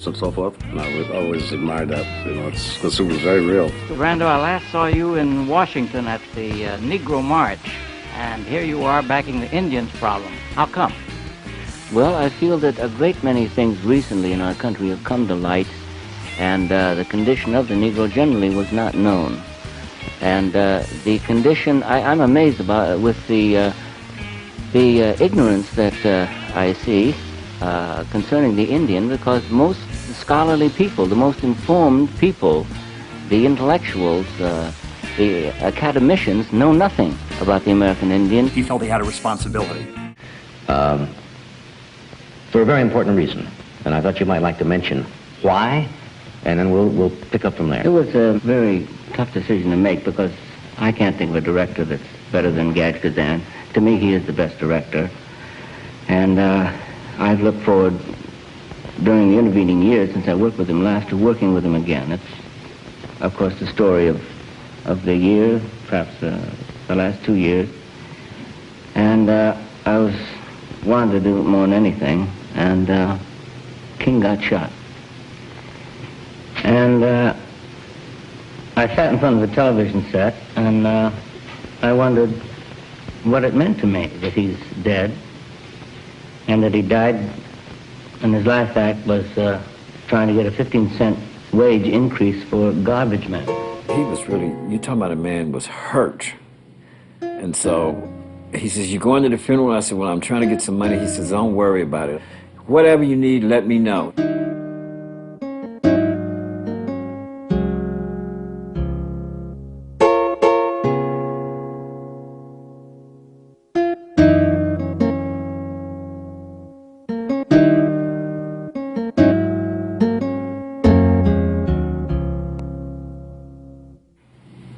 and so forth, and I would always admire that, you know, it's because it was very real. Brando, I last saw you in Washington at the Negro March, and here you are backing the Indians problem. How come? Well, I feel that a great many things recently in our country have come to light, and the condition of the Negro generally was not known. And the condition, I'm amazed about with the ignorance that I see concerning the Indian, because most scholarly people, the most informed people, the intellectuals, the academicians know nothing about the American Indian. He felt he had a responsibility. For a very important reason, and I thought you might like to mention why, and then we'll pick up from there. It was a very tough decision to make, because I can't think of a director that's better than Gaj Kazan. To me, he is the best director. And I've looked forward, during the intervening years since I worked with him last, to working with him again. It's, of course, the story of the year, perhaps the last 2 years. And I wanted to do it more than anything, and King got shot. And I sat in front of the television set, and I wondered what it meant to me that he's dead, and that he died, and his last act was trying to get a 15-cent wage increase for garbage men. He was really, you're talking about a man was hurt. And so he says, "You going to the funeral?" I said, "Well, I'm trying to get some money." He says, "Don't worry about it. Whatever you need, let me know."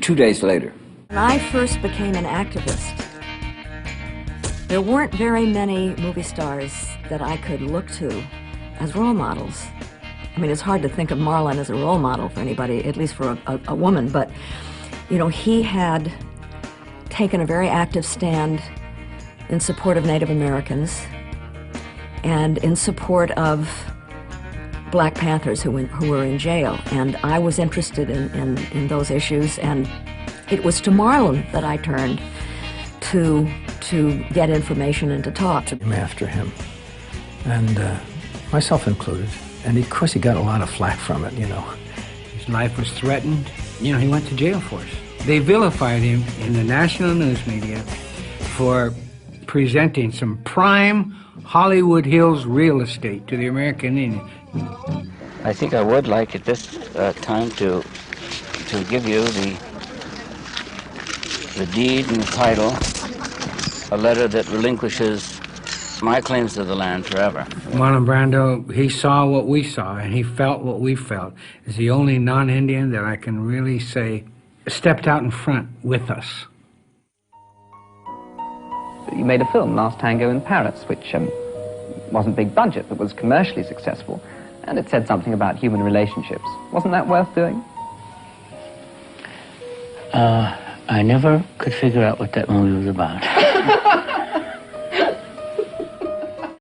Two days later. When I first became an activist, there weren't very many movie stars that I could look to as role models. I mean, it's hard to think of Marlon as a role model for anybody, at least for a woman, but, you know, he had taken a very active stand in support of Native Americans and in support of Black Panthers who were in jail, and I was interested in those issues, and it was to Marlon that I turned to get information and to talk. I'm after him, and myself included, and of course he got a lot of flack from it, you know. His life was threatened. You know, he went to jail for it. They vilified him in the national news media for presenting some prime Hollywood Hills real estate to the American Indian. I think I would like at this time to give you the deed and title, a letter that relinquishes my claims to the land forever. Marlon Brando, he saw what we saw, and he felt what we felt. Is the only non-Indian that I can really say stepped out in front with us. You made a film, Last Tango in Paris, which wasn't big budget, but was commercially successful, and it said something about human relationships. Wasn't that worth doing? I never could figure out what that movie was about.